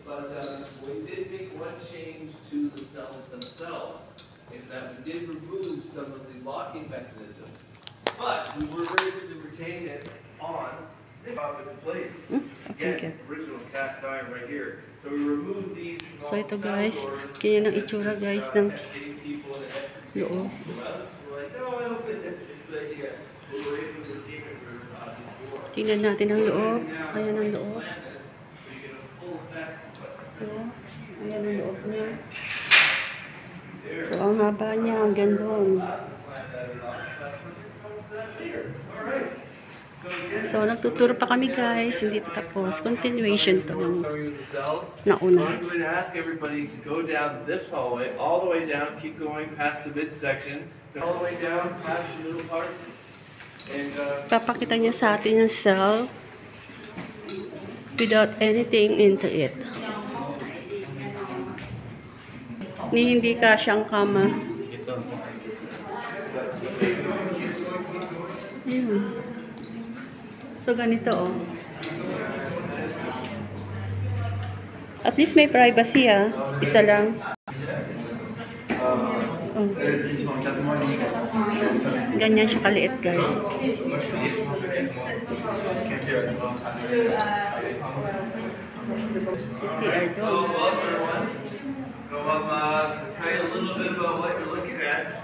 but we did make one change to the cells themselves, in that we did remove some of the locking mechanisms, but we were able to retain it on this place. Again, original cast iron right here. So we removed these. So ito guys, kaya ng itsura guys ng loob. Tingnan natin ang loob. Ayan ang loob. So, ayan ang loob niya. So, ang haba niya hanggang doon. So, nagtuturo pa kami guys. Hindi pa tapos. Continuation to ng nauna. I'm going to ask everybody to go down this hallway, all the way down, keep going past the midsection, all the way down past the middle part. And, papakita niya sa atin yung cell without anything into it. Hindi kasyang kama. Ayun. So, ganito oh. At least may privacy ah. Isa lang. Oh. Ganyan siya kaliit guys. So, welcome everyone. So, to tell you a little bit about what you're looking at.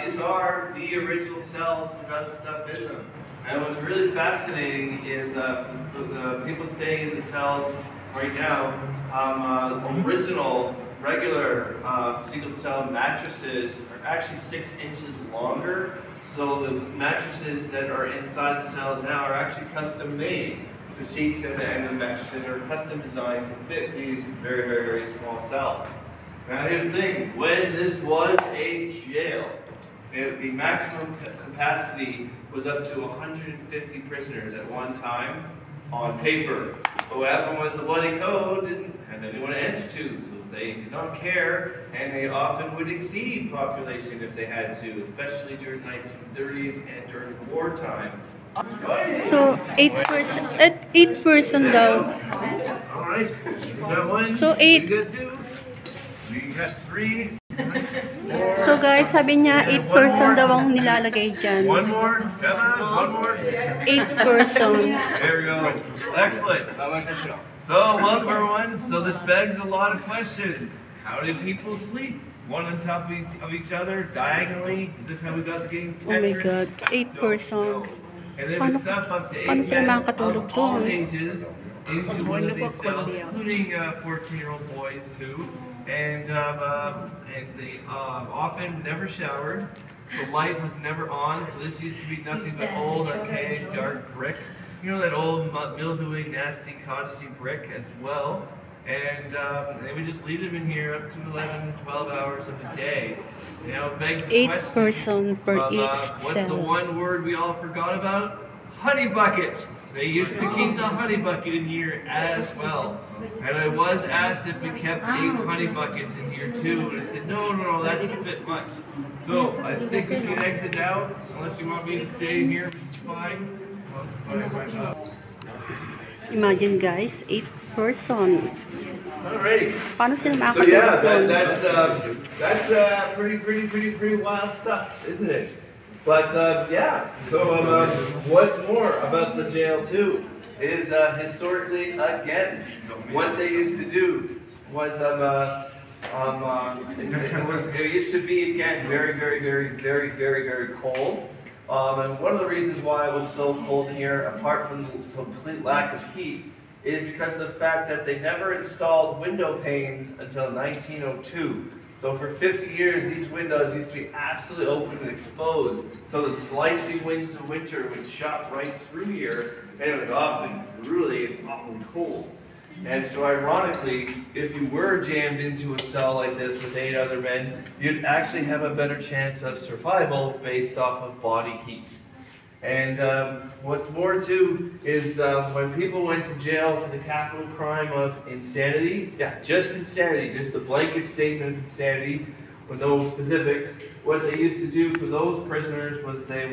These are the original cells without stuff in them. And what's really fascinating is the people staying in the cells right now, original, regular single-cell mattresses are actually 6 inches longer. So the mattresses that are inside the cells now are actually custom-made. The sheets and the mattresses are custom designed to fit these very, very, very small cells. Now here's the thing, when this was a jail, the maximum capacity was up to 150 prisoners at one time on paper. But what happened was the bloody code didn't have anyone to answer to, so they did not care, and they often would exceed population if they had to, especially during the 1930s and during wartime. So, 8 person daw. Alright, we got one, so 8. we got 2, we got 3. So guys, sabi niya 8 person daw ang nilalagay dyan. One more, one more. 8 person. There we go. Excellent. So, welcome everyone. So this begs a lot of questions. How did people sleep? One on top of each other, diagonally? Is this how we got the game Tetris? Oh my God, 8 person. And then we stuff up to 8 men of all ages into one of these cells, including 14-year-old boys too. And they often never showered. The light was never on, so this used to be nothing but old, archaic, dark brick. You know, that old mildewing, nasty, cottagey brick as well. And they would just leave them in here up to 11, 12 hours of a day. You know, it begs the 8 person per each what's cell. the one word we all forgot about? Honey bucket. They used to keep the honey bucket in here as well. And I was asked if we kept 8 honey buckets in here too, and I said, no, that's a bit much. So I think we can exit now, unless you want me to stay in here, which is fine. Imagine guys, 8 person. Alrighty. Paano sila So yeah, makakatulog doon? that's pretty wild stuff, isn't it? But yeah, so what's more about the jail too is historically, again, what they used to do was it used to be again very cold. And one of the reasons why it was so cold in here, apart from the complete lack of heat, is because of the fact that they never installed window panes until 1902. So for 50 years, these windows used to be absolutely open and exposed. So the slicing winds of winter would shot right through here, and it was often brutally and awfully cold. And so ironically, if you were jammed into a cell like this with 8 other men, you'd actually have a better chance of survival based off of body heat. And what's more too is when people went to jail for the capital crime of insanity, just insanity, just the blanket statement of insanity with no specifics, what they used to do for those prisoners was they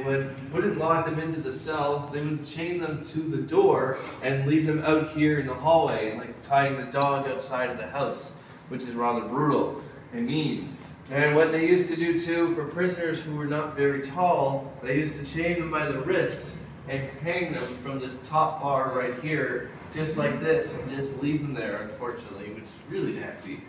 wouldn't lock them into the cells, they would chain them to the door and leave them out here in the hallway, like tying the dog outside of the house, which is rather brutal and mean. And what they used to do too for prisoners who were not very tall, they used to chain them by the wrists and hang them from this top bar right here, just like this, and just leave them there, unfortunately, which is really nasty.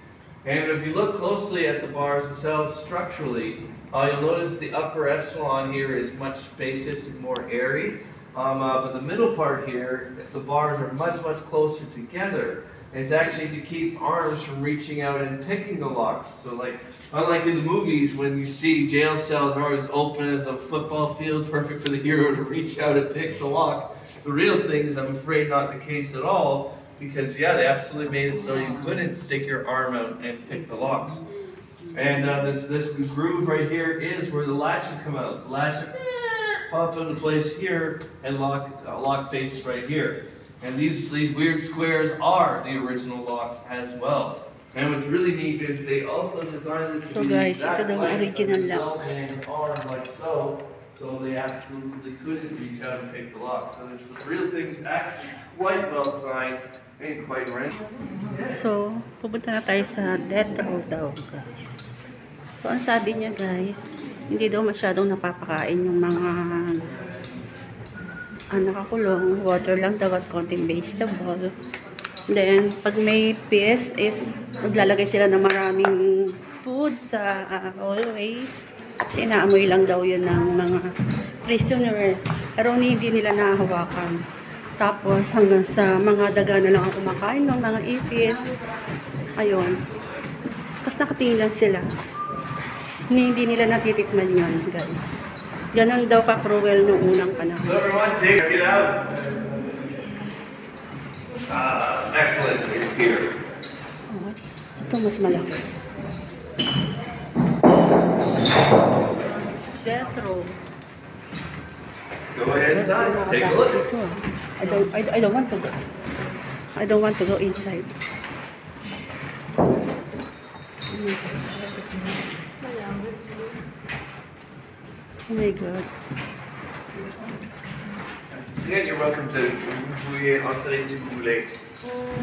And if you look closely at the bars themselves structurally, you'll notice the upper echelon here is much spacious and more airy. But the middle part here, the bars are much, much closer together. And it's actually to keep arms from reaching out and picking the locks. So like, unlike in the movies when you see jail cells are always open as a football field, perfect for the hero to reach out and pick the lock, the real thing is, I'm afraid, not the case at all. Because yeah, they absolutely made it so you couldn't stick your arm out and pick the locks. And this groove right here is where the latch would come out. The latch would pop into place here and lock face right here. And these weird squares are the original locks as well. And what's really neat is they also designed this to be guys, that ito daw ang original lock. And arm like so they absolutely couldn't reach out and pick the lock. So the real thing is actually quite well designed and quite right. So, pupunta na tayo sa death row daw, guys. So, ang sabi niya, guys, hindi daw masyadong napapakain yung mga nakakulong. Water lang daw at konting vegetable. Then, pag may piece is, maglalagay sila ng maraming food sa hallway. Kasi inaamoy lang daw yun ng mga prisoner. Pero hindi nila nahahawakan. Tapos hanggang sa mga daga na lang ang kumakain ng mga ipis. Ayun. Tapos nakatingin lang sila. Hindi nila natitikman yun, guys. Ganon daw ka-cruel noong unang panahon. So everyone, take it out. Excellent. It's here. Oh, ito mas malaki. Death row. Go ahead inside. Take a look. I don't want to go. I don't want to go inside. Oh my God. Again, you're welcome to fouiller entrer si vous voulez.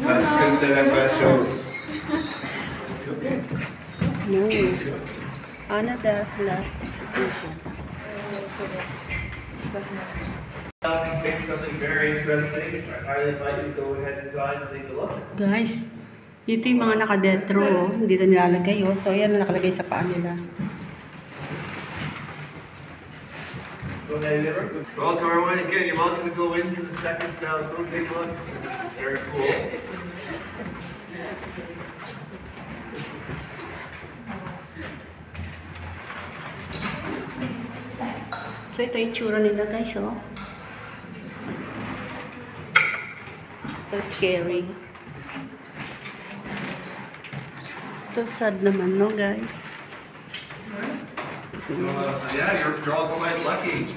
Parce que c'est la bonne chose. No. Canada's last executions. Saying something very interesting. I highly invite you to go ahead inside and take a look. Guys, dito yung mga naka-death row, dito nilalagay. Oh. So, yan na nakalagay sa paa nila. Go ahead, welcome everyone again. You're welcome to go into the second cell. Go take a look. Very cool. So, ito yung tsura nila, guys, oh. So scary. So sad naman, no, guys? So yeah, you're all quite lucky.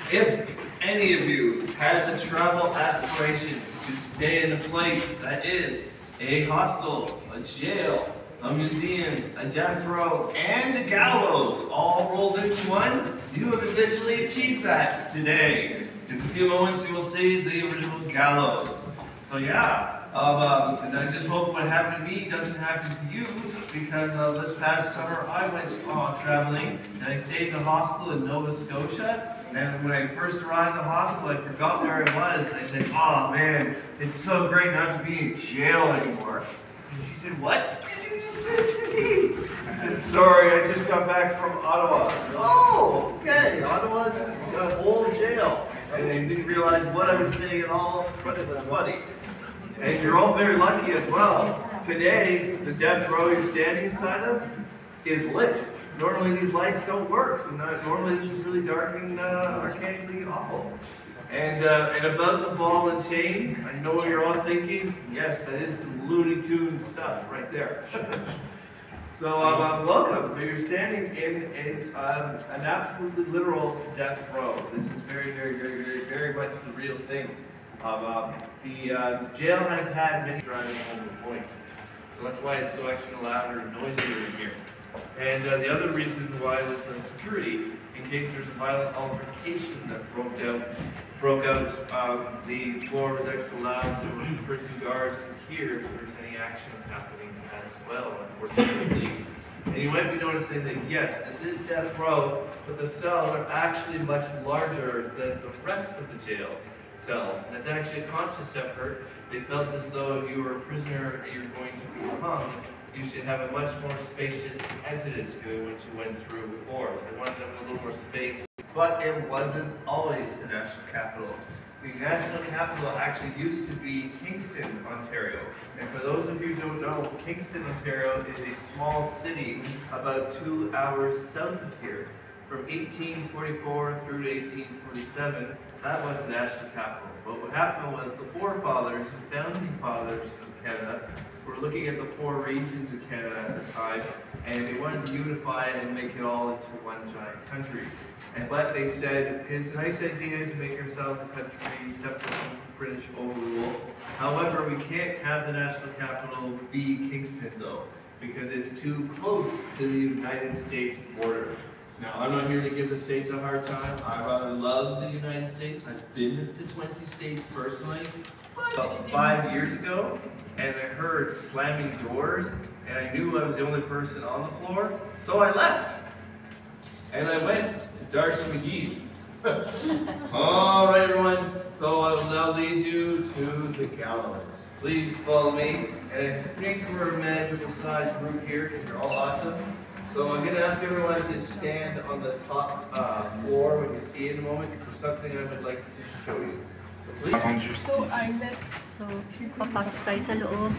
If any of you had the travel aspirations to stay in a place that is a hostel, a jail, a museum, a death row, and a gallows all rolled into one, you have officially achieved that today. In a few moments you will see the original gallows. So yeah, and I just hope what happened to me doesn't happen to you, because this past summer I went traveling and I stayed in a hostel in Nova Scotia. And when I first arrived at the hostel, I forgot where I was. I said, "Oh man, it's so great not to be in jail anymore." And she said, "What did you just say to me?" I said, "Sorry, I just got back from Ottawa." "Oh, okay, Ottawa's an old jail." And they didn't realize what I was saying at all, but it was funny. And you're all very lucky as well. Today, the death row you're standing inside of is lit. Normally these lights don't work, so normally this is really dark and archaically awful. And about the ball and chain, I know what you're all thinking. Yes, that is some Looney Tunes stuff right there. So welcome. So you're standing in an absolutely literal death row. This is very, very, very, very, very much the real thing. The jail has had many driving home the point. So that's why it's so extra loud or noisier in here. And the other reason why was security, in case there's a violent altercation that broke out. The floor was extra loud, so the prison guards could hear if there was any action happening as well, unfortunately. And you might be noticing that, yes, this is death row, but the cells are actually much larger than the rest of the jail cells. And it's actually a conscious effort. They felt as though if you were a prisoner and you're going to be hung, you should have a much more spacious exodus than what you went through before. So they wanted to have a little more space. But it wasn't always the national capital. The national capital actually used to be Kingston, Ontario. And for those of you who don't know, Kingston, Ontario is a small city about 2 hours south of here. From 1844 through to 1847, that was the national capital. But what happened was the forefathers, the founding fathers of Canada, were looking at the 4 regions of Canada at the time, and they wanted to unify it and make it all into one giant country. But they said, it's a nice idea to make ourselves a country separate from British overrule. However, we can't have the national capital be Kingston though, because it's too close to the United States border. Now, I'm not here to give the states a hard time. I love the United States. I've been to 20 states personally. About 5 years ago, and I heard slamming doors, and I knew I was the only person on the floor, so I left. And I went to Darcy McGee's. All right, everyone. So I will now lead you to the gallows. Please follow me. And I think we're a manageable-sized group here because you're all awesome. So I'm going to ask everyone to stand on the top floor when you see it in a moment, because there's something I would like to show you. So, papasok tayo sa loob.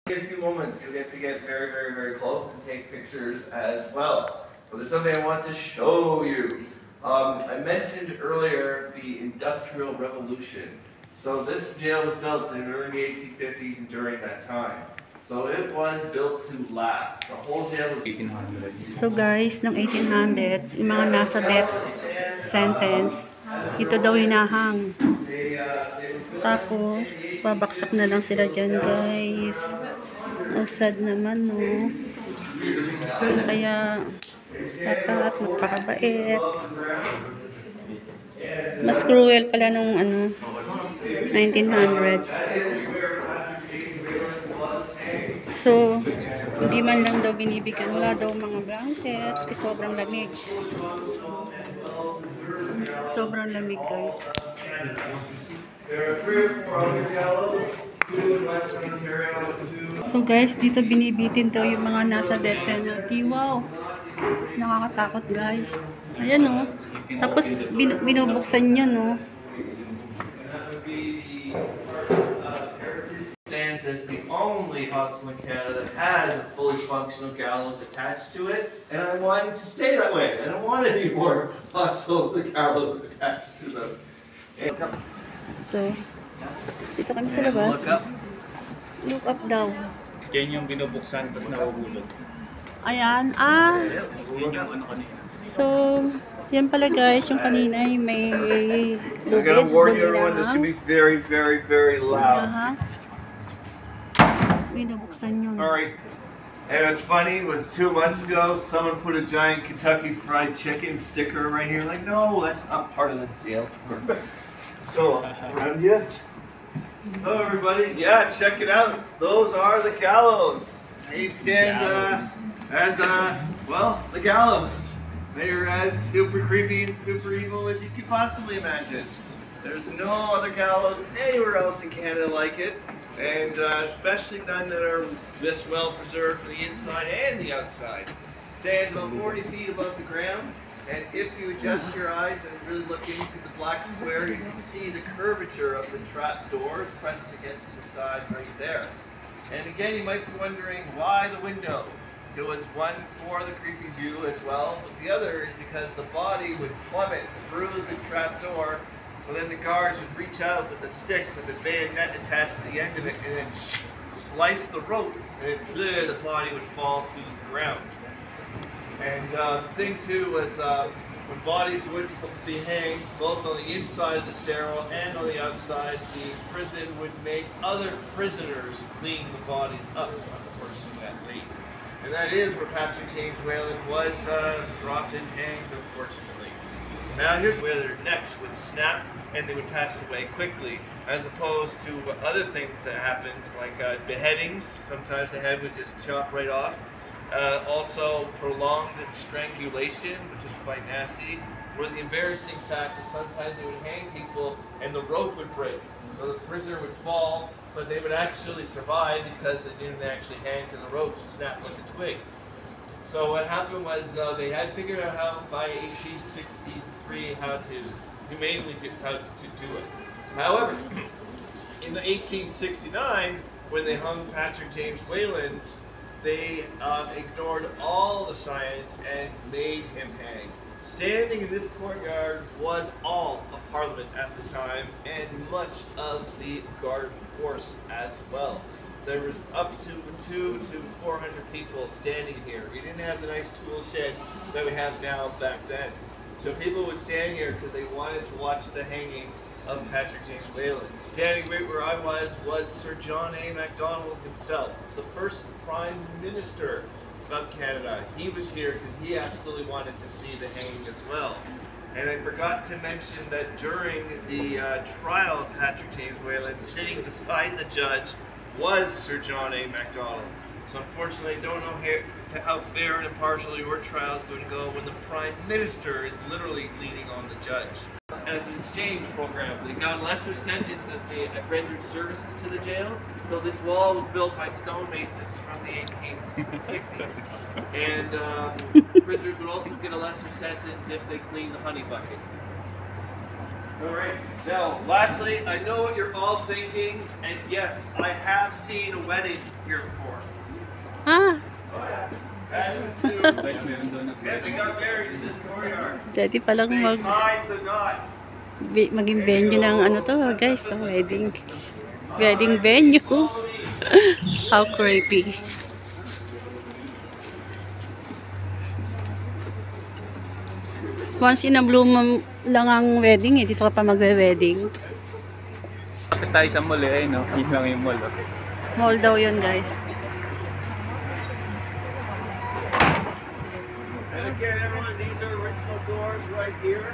In a few moments, you'll get to get very, very, very close and take pictures as well. But there's something I want to show you. I mentioned earlier the Industrial Revolution. So this jail was built in the early 1850s and during that time. So it was built to last. The whole jail was 1800. So guys, noong 1800, yung mga nasa death sentence, ito daw hinahang. Tapos, babaksak na lang sila dyan guys. Ang sad naman, no? Kaya, dapat magpakabait. Mas cruel pala nung 1900s. So, hindi man lang daw binibigyan. Wala daw mga blanket kasi sobrang lamig. Sobrang lamig guys. So guys, dito binibitin daw yung mga nasa death penalty. Wow! Nakakatakot guys. Ayan o. Tapos binubuksan nyo no. Stands as the only hostel in Canada that has a fully functional gallows attached to it, and I want it to stay that way. I don't want any more hostels with gallows attached to them. So, dito kami sa labas. Look up daw. Yan yung binubuksan, tapos nahuhulog. Ayan, So, yan pala guys, yung kanina ay may I'm gonna warn you everyone, this can be very, very, very loud. Binubuksan yun. Alright. And what's funny was 2 months ago, someone put a giant Kentucky Fried Chicken sticker right here. Like, no, that's not part of the deal. So, around you. So everybody, yeah, check it out. Those are the gallows. They stand as, well, the gallows. They're as super creepy and super evil as you could possibly imagine. There's no other gallows anywhere else in Canada like it. And especially none that are this well preserved from the inside and the outside. Stands about 40 feet above the ground, and if you adjust your eyes and really look into the black square, you can see the curvature of the trap doors pressed against the side right there. And again, you might be wondering why the window. It was one for the creepy view as well, but the other is because the body would plummet through the trap door. Well, then the guards would reach out with a stick with a bayonet attached to the end of it and then slice the rope, and then the body would fall to the ground. And the thing too was when bodies would be hanged both on the inside of the stairwell and on the outside, the prison would make other prisoners clean the bodies up of the person that lay. And that is where Patrick James Whalen was dropped and hanged, unfortunately. Now here's where their necks would snap and they would pass away quickly, as opposed to other things that happened, like beheadings. Sometimes the head would just chop right off. Also prolonged strangulation, which is quite nasty, or the embarrassing fact that sometimes they would hang people and the rope would break. So the prisoner would fall, but they would actually survive because they didn't actually hang because the rope snapped like a twig. So what happened was they had figured out how by 1863 how to humanely do it. However, in 1869, when they hung Patrick James Whalen, they ignored all the science and made him hang. Standing in this courtyard was all of Parliament at the time and much of the guard force as well. So there was up to 200 to 400 people standing here. We didn't have the nice tool shed that we have now back then. So people would stand here because they wanted to watch the hanging of Patrick James Whalen. Standing right where I was Sir John A. Macdonald himself, the first Prime Minister of Canada. He was here because he absolutely wanted to see the hanging as well. And I forgot to mention that during the trial of Patrick James Whalen, sitting beside the judge was Sir John A. Macdonald. So unfortunately, I don't know how fair and impartial your trial is going to go when the Prime Minister is literally leaning on the judge. As an exchange program, they got a lesser sentence if they rendered services to the jail. So this wall was built by stonemasons from the 1860s. And prisoners would also get a lesser sentence if they cleaned the honey buckets. Alright, now lastly, I know what you're all thinking, and yes, I have seen a wedding here before. Ah, Yes, they got married in this courtyard. dati palang They tied the knot. maging venue ng ano to, guys, so wedding venue. How creepy. Once in a blue moon lang ang wedding, dito ka pa magwe-wedding. Kapit tayo sa mall eh, no? Yun lang yung mall. Mall daw yun, guys. And again, everyone, these are original doors right here.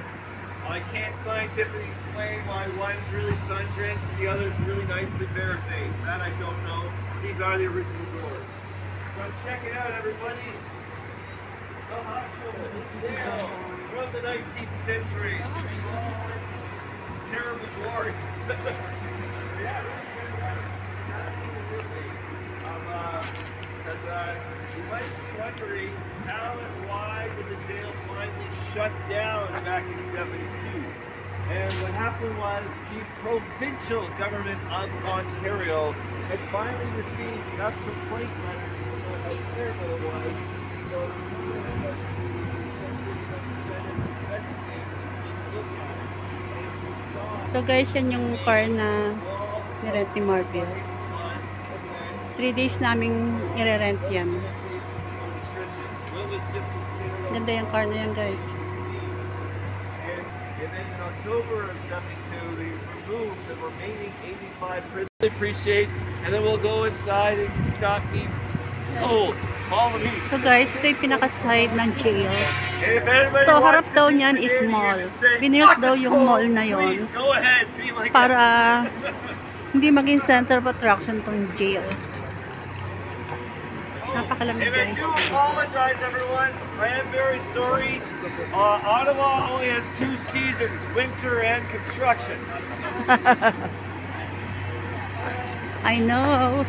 I can't scientifically explain why one's really sun-drenched and the other's really nicely barricaded. That I don't know. These are the original doors. So check it out, everybody. The Hostel is there from the 19th century. Oh, it's terribly glory. Yeah, absolutely. Because you might be wondering how and why did the jail finally shut down back in '72? And what happened was the provincial government of Ontario had finally received enough complaint letters about how terrible it was. So So guys, yan yung car na nirent ni Marvin. 3 days naming nire-rent yan. Ganda yung car na yan, guys. And then in October of '72, they removed the remaining 85 prisoners. Appreciate, and then we'll go inside and not be cold. Follow me. So guys, ito yung pinaka-side ng jail. And if anybody So harap wants to daw be niyan is Canadian mall. and say, Binilt "Fuck, daw it's yung cold," mall na yon please, go ahead, be like para this. hindi maging center of attraction tong jail. Napakalamig, And I guys. do apologize, everyone. I am very sorry. Ottawa only has 2 seasons, winter and construction. I know.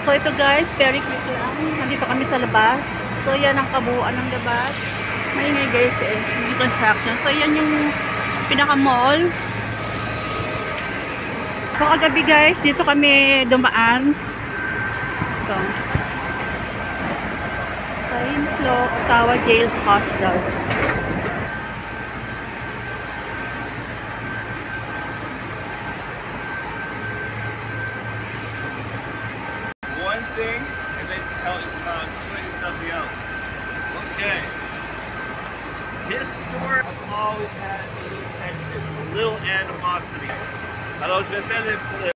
So ito guys, very quick lang. Nandito kami sa labas. So yan ang kabuuan ng labas. Maingay guys eh, yung construction. So yan yung pinaka-mall. So kagabi guys, dito kami dumaan. Ito. St. Ottawa Jail Hostel. One thing, and then show you something else. Okay. always had a little tension, a little animosity. Allora,